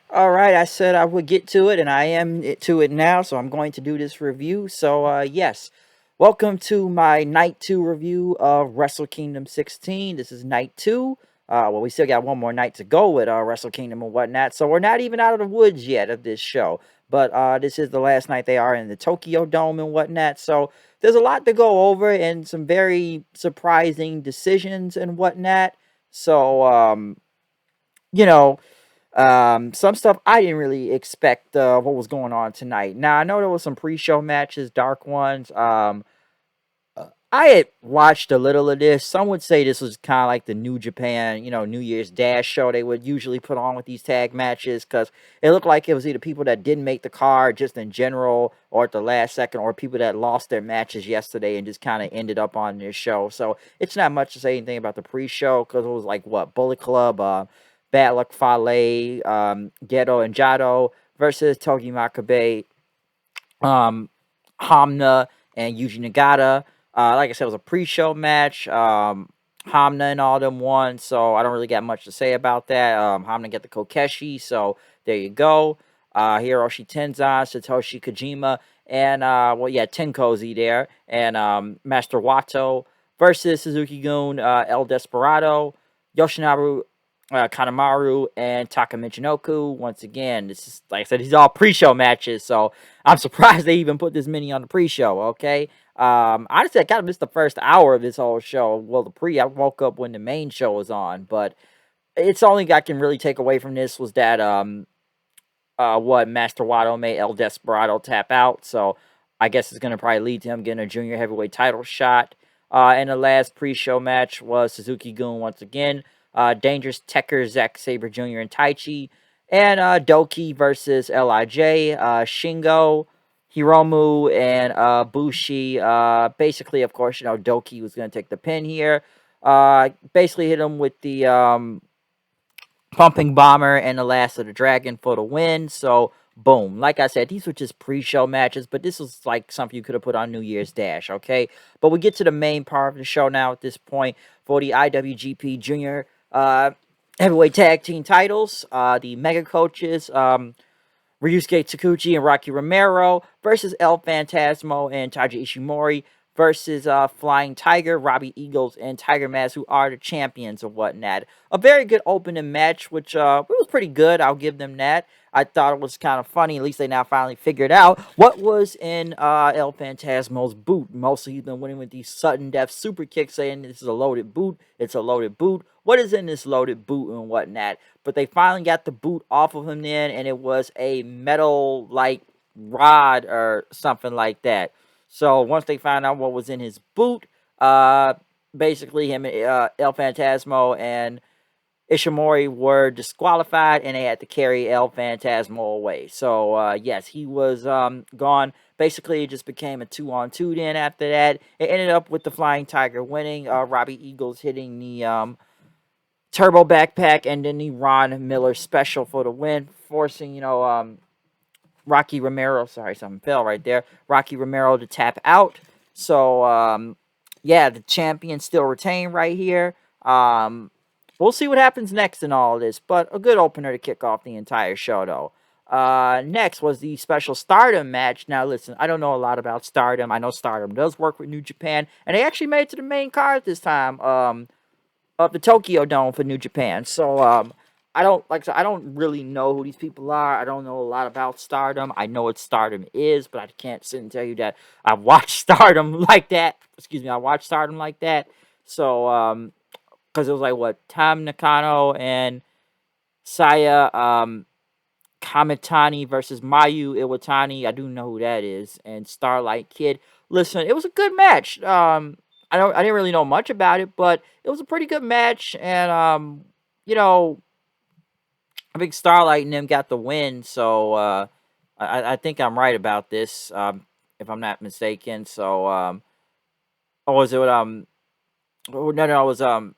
All right, I said I would get to it, and I am to it now, so I'm going to do this review. Yes, welcome to my night two review of Wrestle Kingdom 16. This is night two. Well, we still got one more night to go with Wrestle Kingdom and whatnot, so we're not even out of the woods yet of this show. But this is the last night they are in the Tokyo Dome and whatnot, so there's a lot to go over and some very surprising decisions and whatnot. So, you know, some stuff I didn't really expect what was going on tonight. Now I know there was some pre-show matches, dark ones. I had watched a little of this. Some would say this was kind of like the New Japan, New Year's Dash show they would usually put on with these tag matches because it looked like it was either people that didn't make the card just in general or at the last second or people that lost their matches yesterday and just kind of ended up on this show. So it's not much to say anything about the pre-show because it was like what Bullet Club, Bad Luck Fale, Geto and Jado versus Togi Makabe, um, Hamna and Yuji Nagata. Like I said, it was a pre-show match. Hamna and all them won, so I don't really got much to say about that. Hamna get the Kokeshi, so there you go. Hiroshi Tenzan, Satoshi Kojima, and Tenkozy there, and Master Wato versus Suzuki Gun, El Desperado, Yoshinobu Kanemaru, and Taka Michinoku. Once again, this is, like I said, these are all pre-show matches, so I'm surprised they even put this many on the pre-show, okay? Honestly, I kind of missed the first hour of this whole show. Well, I woke up when the main show was on, but it's only I can really take away from this was that, what Master Wato made El Desperado tap out, so I guess it's going to probably lead to him getting a junior heavyweight title shot. And the last pre-show match was Suzuki Gun once again, Dangerous Tekker, Zack Sabre Jr. and Taichi, and Doki versus Lij, Shingo, Hiromu, and Bushi. Basically, of course, Doki was going to take the pin here. Basically hit him with the Pumping Bomber and the Last of the Dragon for the win. So, boom. Like I said, these were just pre-show matches, but this was like something you could have put on New Year's Dash, okay? But we get to the main part of the show now at this point for the IWGP Junior Heavyweight Tag Team titles. The Mega Coaches, Ryusuke Takuchi and Rocky Romero versus El Phantasmo and Taiji Ishimori versus Flying Tiger, Robbie Eagles, and Tiger Mask, who are the champions or whatnot. A very good opening match, which it was pretty good. I'll give them that. I thought it was kind of funny. At least they now finally figured out what was in El Phantasmo's boot. Mostly he's been winning with these sudden death super kicks, saying this is a loaded boot. It's a loaded boot. What is in this loaded boot and whatnot? But they finally got the boot off of him then, and it was a metal like rod or something like that. So once they found out what was in his boot, basically him, El Phantasmo and Ishimori were disqualified, and they had to carry El Phantasmo away. So yes, he was gone. Basically, it just became a 2-on-2 then after that. It ended up with the Flying Tiger winning. Robbie Eagles hitting the Turbo Backpack and then the Ron Miller special for the win, forcing, Rocky Romero, sorry, something fell right there, Rocky Romero to tap out. So, yeah, the champion still retained right here. We'll see what happens next in all of this, but a good opener to kick off the entire show, though. Next was the special Stardom match. Now, listen, I don't know a lot about Stardom. I know Stardom does work with New Japan, and they actually made it to the main card this time. Of the Tokyo Dome for New Japan. So I don't like I said, I don't really know who these people are. I don't know a lot about Stardom. I know what Stardom is, but I can't sit and tell you that I watched Stardom like that. Excuse me, I watched Stardom like that. So because it was like what Tam Nakano and Saya Kamitani versus Mayu Iwatani. I do know who that is, and Starlight Kid. Listen, it was a good match. I didn't really know much about it, but it was a pretty good match, and you know, I think Starlight and them got the win, so I think I'm right about this, if I'm not mistaken. So or was it no, it was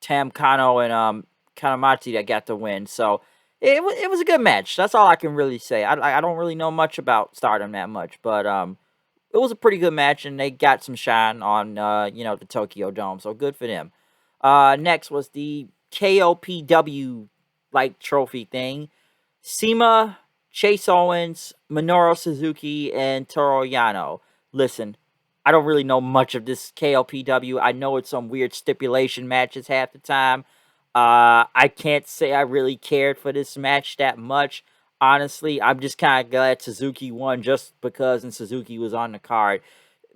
Tam Kano and Kanamachi that got the win. So it was a good match. That's all I can really say. I don't really know much about Stardom that much, but it was a pretty good match, and they got some shine on the Tokyo Dome. So good for them. Next was the KOPW like trophy thing. Sema, Chase Owens, Minoru Suzuki, and Toru Yano. Listen, I don't really know much of this KLPW. I know it's some weird stipulation matches half the time. I can't say I really cared for this match that much. Honestly, I'm just kind of glad Suzuki won just because and Suzuki was on the card.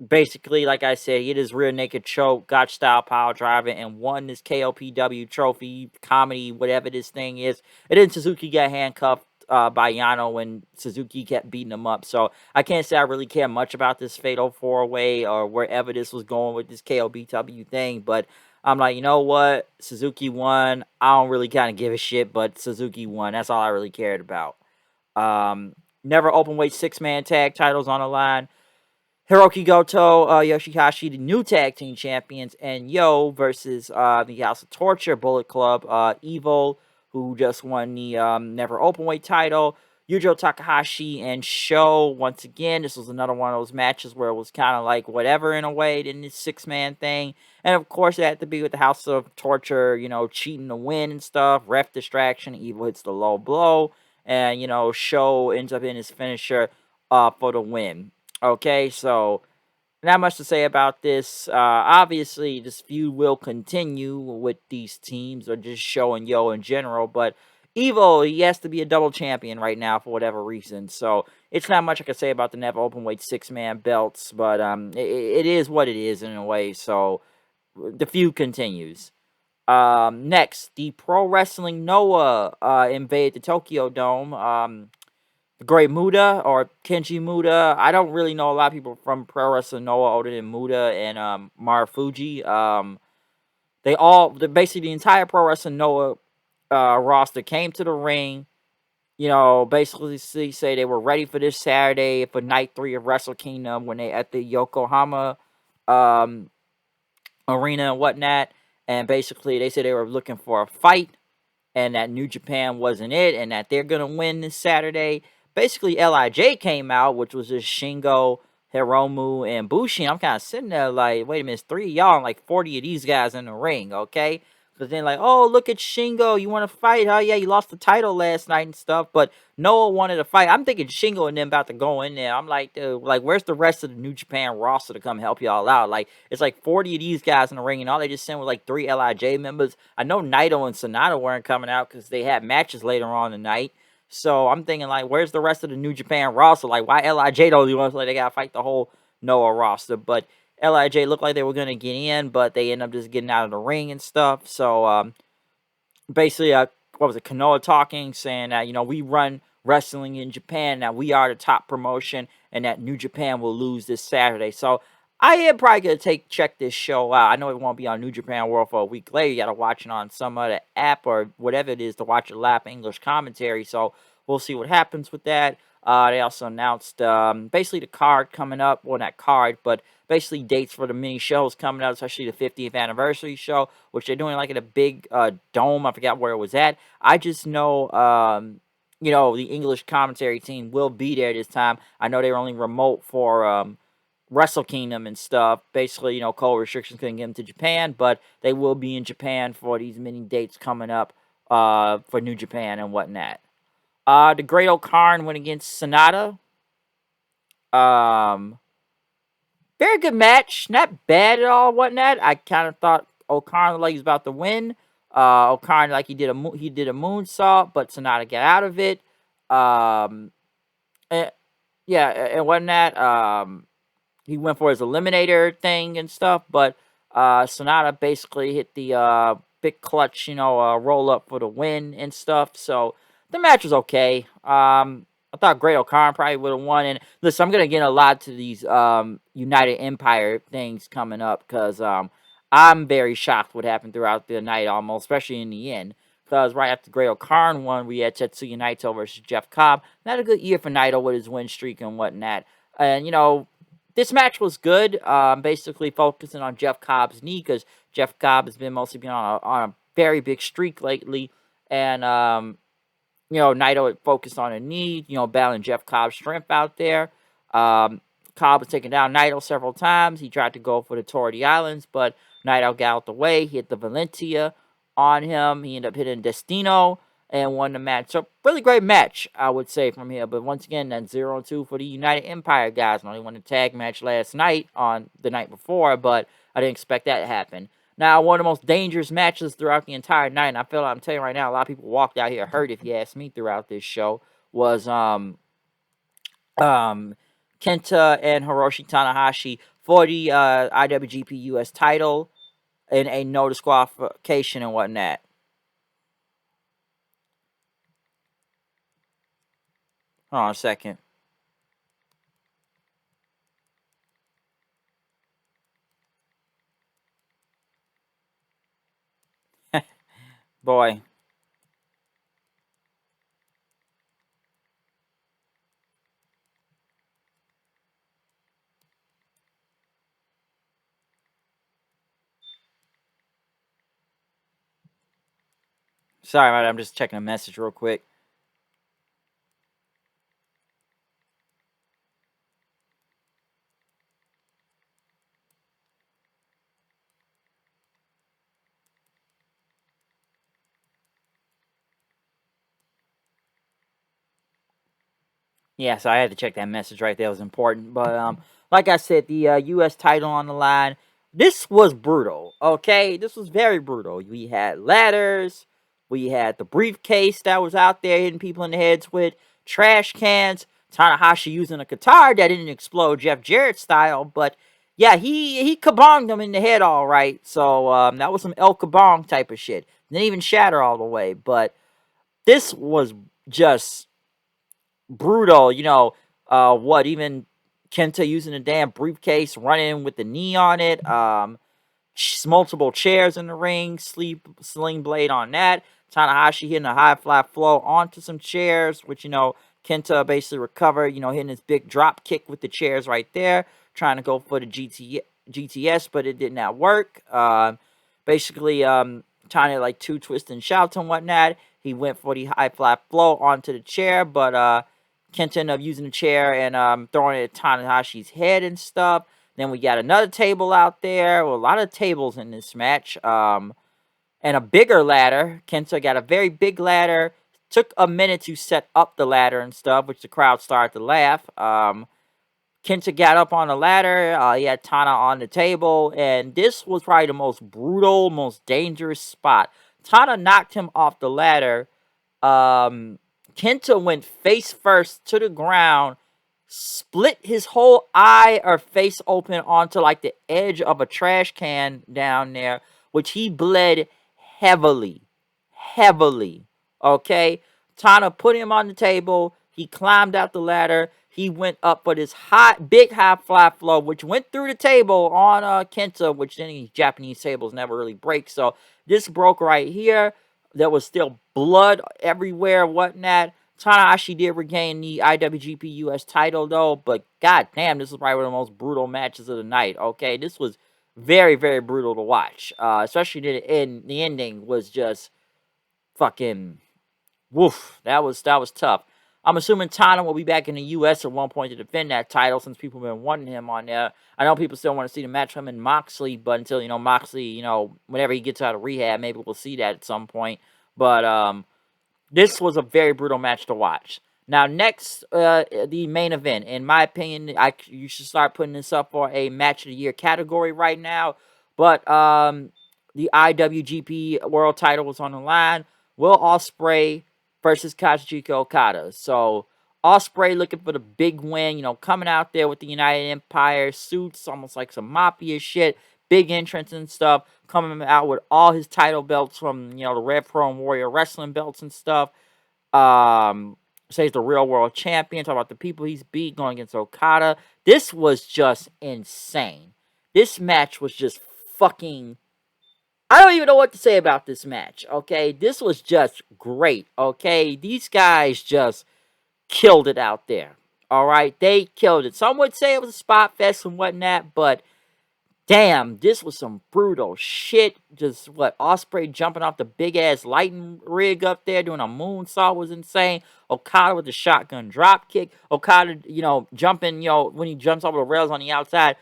Basically, like I said, he hit his rear naked choke, got style power driver, and won this KOPW trophy, comedy, whatever this thing is. And then Suzuki got handcuffed by Yano when Suzuki kept beating him up. So I can't say I really care much about this Fatal 4-Way or wherever this was going with this KOPW thing. But I'm like, you know what? Suzuki won. I don't really kind of give a shit, but Suzuki won. That's all I really cared about. Um, Never open weight 6-man tag titles on the line. Hiroki Goto, Yoshihashi, the new tag team champions, and Yo versus the House of Torture, Bullet Club, Evil, who just won the Never Openweight title, Yujo Takahashi, and Sho. Once again, this was another one of those matches where it was kind of like whatever in a way in this 6-man thing. And of course, it had to be with the House of Torture, cheating to win and stuff, ref distraction, Evil hits the low blow, and, Sho ends up in his finisher for the win. Okay, so not much to say about this. Obviously, this feud will continue with these teams, or just Show and Yo in general. But Evo, he has to be a double champion right now for whatever reason. So it's not much I can say about the Never Openweight 6-man belts, but it is what it is in a way. So the feud continues. Next, the Pro Wrestling Noah invade the Tokyo Dome. Great Muda or Kenji Muda. I don't really know a lot of people from Pro Wrestling Noah other than Muda and Marufuji. Basically the entire Pro Wrestling Noah roster came to the ring. Basically say they were ready for this Saturday for night 3 of Wrestle Kingdom when they at the Yokohama um, arena and whatnot. And basically they said they were looking for a fight and that New Japan wasn't it, and that they're going to win this Saturday. Basically, LIJ came out, which was just Shingo, Hiromu, and Bushi. I'm kind of sitting there like, wait a minute, it's 3 of y'all and like 40 of these guys in the ring, okay? Because then like, oh, look at Shingo, you want to fight? Oh, yeah, you lost the title last night and stuff, but Noah wanted to fight. I'm thinking Shingo and them about to go in there. I'm like, dude, like, where's the rest of the New Japan roster to come help y'all out? Like, it's like 40 of these guys in the ring, and all they just sent was like 3 LIJ members. I know Naito and Sonata weren't coming out because they had matches later on the night. So I'm thinking, like, where's the rest of the New Japan roster? Like, why LIJ don't want to, like, they got to fight the whole Noah roster? But LIJ looked like they were going to get in, but they end up just getting out of the ring and stuff. So, basically, what was it, Kanoa talking, saying that, we run wrestling in Japan, that we are the top promotion, and that New Japan will lose this Saturday. So I am probably going to check this show out. I know it won't be on New Japan World for a week later. You got to watch it on some other app or whatever it is to watch a live English commentary. So we'll see what happens with that. They also announced basically the card coming up. Well, not card, but basically dates for the mini shows coming up, especially the 50th anniversary show, which they're doing like in a big dome. I forgot where it was at. I just know, the English commentary team will be there this time. I know they were only remote for Wrestle Kingdom and stuff. Basically, COVID restrictions couldn't get them to Japan, but they will be in Japan for these mini dates coming up for New Japan and whatnot. The Great O'Karn went against Sonata. Very good match. Not bad at all, whatnot. I kind of thought O'Karn looked like he was about to win. O'Karn like he did a moonsault, but Sonata got out of it. And, yeah, and whatnot. He went for his eliminator thing and stuff, but Sonata basically hit the big clutch, roll up for the win and stuff. So the match was okay. I thought Great O'Karn probably would have won. And listen, I'm gonna get a lot to these United Empire things coming up because I'm very shocked what happened throughout the night, almost, especially in the end. Because right after Great O'Karn won, we had Tetsuya Naito versus Jeff Cobb. Not a good year for Naito with his win streak and whatnot. And this match was good. Basically focusing on Jeff Cobb's knee because Jeff Cobb has been mostly been on a very big streak lately, and Naito had focused on a knee, battling Jeff Cobb's strength out there. Cobb was taking down Naito several times. He tried to go for the Tour of the Islands, but Naito got out the way. He hit the Valentia on him. He ended up hitting Destino. and won the match. So, really great match, I would say, from here. But once again, that 0-2 for the United Empire guys. Only won the tag match last night on the night before, but I didn't expect that to happen. Now, one of the most dangerous matches throughout the entire night, and I feel like I'm telling you right now, a lot of people walked out here hurt, if you ask me, throughout this show, was um, Kenta and Hiroshi Tanahashi for the IWGP US title in a no disqualification and whatnot. Hold on a second. Boy. Sorry about that. I'm just checking a message real quick. Yeah, so I had to check that message right there. It was important. But like I said, the U.S. title on the line. This was brutal. Okay, this was very brutal. We had ladders. We had the briefcase that was out there hitting people in the heads with trash cans. Tanahashi using a guitar that didn't explode Jeff Jarrett style, but yeah, he kabonged them in the head all right. So that was some El Kabong type of shit. Didn't even shatter all the way, but this was just brutal. What even Kenta using a damn briefcase, running with the knee on it. Multiple chairs in the ring, sling blade on that. Tanahashi hitting a high fly flow onto some chairs, which Kenta basically recovered. Hitting his big drop kick with the chairs right there, trying to go for the GTS, but it did not work. Basically, trying to like two twists and shouts and whatnot. He went for the high fly flow onto the chair, but Kenta ended up using the chair and throwing it at Tanahashi's head and stuff. Then we got another table out there. Well, a lot of tables in this match. And a bigger ladder. Kenta got a very big ladder. Took a minute to set up the ladder and stuff, which the crowd started to laugh. Kenta got up on the ladder. He had Tana on the table. And this was probably the most brutal, most dangerous spot. Tana knocked him off the ladder. Kenta went face first to the ground, split his whole eye or face open onto like the edge of a trash can down there, which he bled heavily. Heavily. Okay? Tana put him on the table. He climbed out the ladder. He went up for this big high fly flow, which went through the table on Kenta, which any Japanese tables never really break. So this broke right here. There was still blood everywhere, whatnot. Tanahashi did regain the IWGP US title, though, but goddamn, this was probably one of the most brutal matches of the night, okay? This was very, very brutal to watch, especially the ending was just fucking woof. That was tough. I'm assuming Tana will be back in the U.S. at one point to defend that title since people have been wanting him on there. I know people still want to see the match from him and Moxley, but until, Moxley, whenever he gets out of rehab, maybe we'll see that at some point. But, this was a very brutal match to watch. Now, next, the main event. In my opinion, you should start putting this up for a match of the year category right now. But the IWGP World Title was on the line. Will Ospreay versus Kazuchika Okada. So Ospreay looking for the big win. Coming out there with the United Empire suits, almost like some mafia shit. Big entrance and stuff, coming out with all his title belts from, the Red Pro and Warrior Wrestling belts and stuff. Say he's the real world champion, talk about the people he's beat going against Okada. This was just insane. This match was just fucking... I don't even know what to say about this match, okay? This was just great, okay? These guys just killed it out there, all right? They killed it. Some would say it was a spot fest and whatnot, but... damn, this was some brutal shit. Just Ospreay jumping off the big ass lighting rig up there doing a moonsault was insane. Okada with the shotgun drop kick. Okada, jumping, when he jumps over the rails on the outside.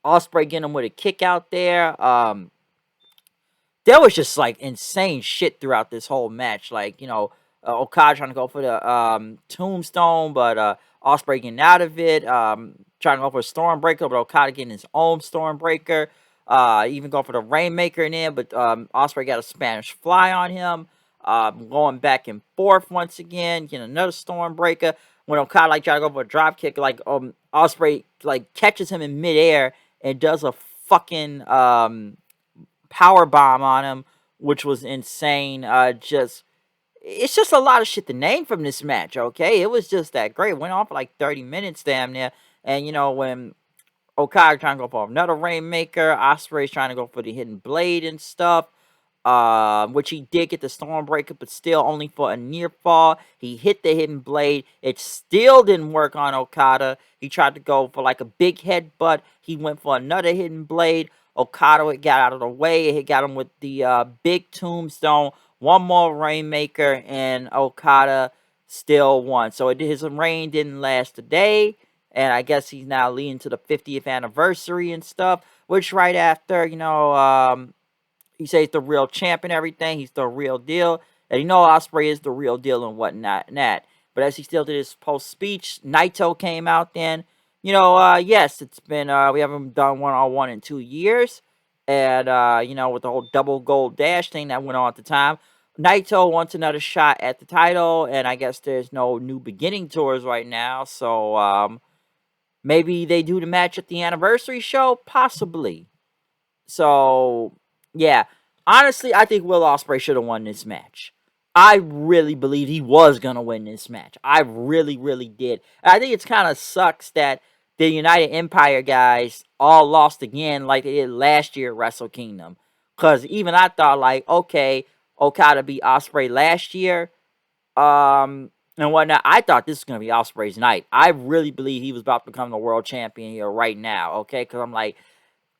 Ospreay getting him with a kick out there. there was just like insane shit throughout this whole match. Like, Okada trying to go for the tombstone, but Ospreay getting out of it. Trying to go for a Stormbreaker, but Okada getting his own Stormbreaker. Even go for the Rainmaker in there, but Ospreay got a Spanish Fly on him. Going back and forth once again, getting another Stormbreaker. When Okada like try to go for a drop kick, like Ospreay like catches him in midair and does a fucking power bomb on him, which was insane. It's just a lot of shit to name from this match. Okay, it was just that great. It went on for like 30 minutes, damn near. And when Okada trying to go for another Rainmaker, Ospreay's trying to go for the Hidden Blade and stuff. Which he did get the Stormbreaker, but still only for a near fall. He hit the Hidden Blade. It still didn't work on Okada. He tried to go for like a big headbutt. He went for another Hidden Blade. Okada got out of the way. He got him with the big tombstone. One more Rainmaker, and Okada still won. So his reign didn't last a day. And I guess he's now leading to the 50th anniversary and stuff. Which right after, he says he's the real champ and everything. He's the real deal. And Ospreay is the real deal and whatnot and that. But as he still did his post-speech, Naito came out then. Yes, it's been, we haven't done one-on-one in 2 years. And, with the whole double gold dash thing that went on at the time, Naito wants another shot at the title. And I guess there's no new beginning tours right now. So, maybe they do the match at the anniversary show? Possibly. So, yeah. Honestly, I think Will Ospreay should have won this match. I really believed he was going to win this match. I really, really did. And I think it's kind of sucks that the United Empire guys all lost again like they did last year at Wrestle Kingdom. Because even I thought, like, okay, Okada beat Ospreay last year. And whatnot. I thought this was going to be Ospreay's night. I really believe he was about to become the world champion here right now, okay? Because I'm like,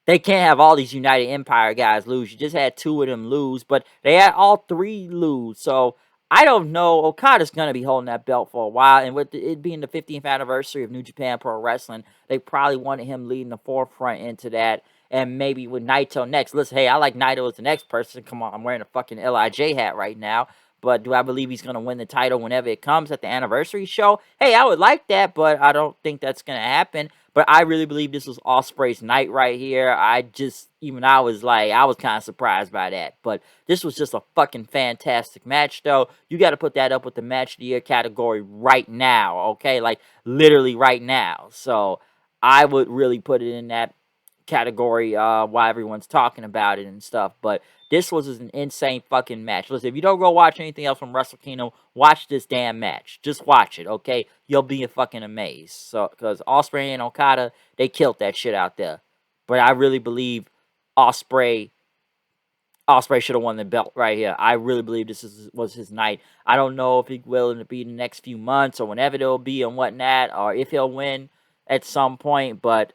they can't have all these United Empire guys lose. You just had 2 of them lose, but they had all 3 lose. So I don't know. Okada's going to be holding that belt for a while. And with it being the 15th anniversary of New Japan Pro Wrestling, they probably wanted him leading the forefront into that. And maybe with Naito next. Listen, hey, I like Naito as the next person. Come on, I'm wearing a fucking LIJ hat right now. But do I believe he's going to win the title whenever it comes at the anniversary show? Hey, I would like that, but I don't think that's going to happen. But I really believe this was Ospreay's night right here. I was kind of surprised by that. But this was just a fucking fantastic match, though. You got to put that up with the match of the year category right now, okay? Like, literally right now. So, I would really put it in that category while everyone's talking about it and stuff. But this was an insane fucking match. Listen, if you don't go watch anything else from Wrestle Kingdom, watch this damn match. Just watch it, okay? You'll be fucking amazed. So, because Ospreay and Okada, they killed that shit out there. But I really believe Ospreay should have won the belt right here. I really believe was his night. I don't know if he will be in the next few months or whenever it'll be and whatnot, or if he'll win at some point, but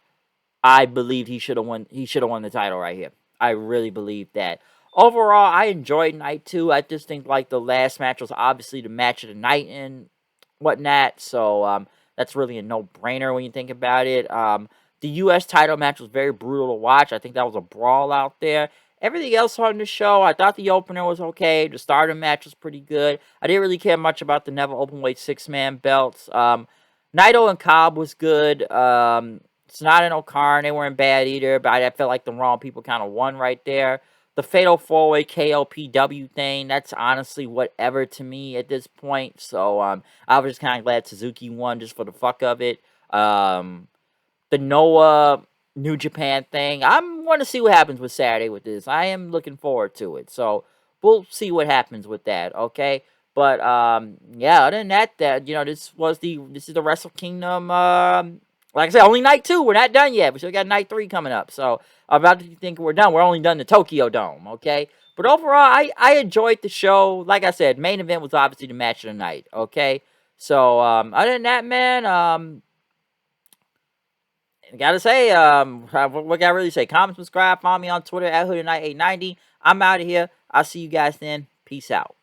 I believe he should have won. He should have won the title right here. I really believe that. Overall, I enjoyed night 2. I just think like the last match was obviously the match of the night and whatnot. So that's really a no-brainer when you think about it. The U.S. title match was very brutal to watch. I think that was a brawl out there. Everything else on the show, I thought the opener was okay. The starter match was pretty good. I didn't really care much about the Never Openweight 6-man belts. Naito and Cobb was good. It's not an O'Karn. They weren't bad either, but I felt like the wrong people kind of won right there. The Fatal 4-Way KOPW thing, that's honestly whatever to me at this point. So I was just kind of glad Suzuki won just for the fuck of it. The Noah New Japan thing, I'm going to see what happens with Saturday with this. I am looking forward to it. So we'll see what happens with that, okay? But yeah, other than that, this is the Wrestle Kingdom. Like I said, only night 2. We're not done yet. We still got night 3 coming up. So I'm about to think we're done. We're only done the Tokyo Dome, okay? But overall, I enjoyed the show. Like I said, main event was obviously the match of the night, okay? So other than that, man, gotta say, what can I really say? Comment, subscribe, follow me on Twitter at HoodieNight890. I'm out of here. I'll see you guys then. Peace out.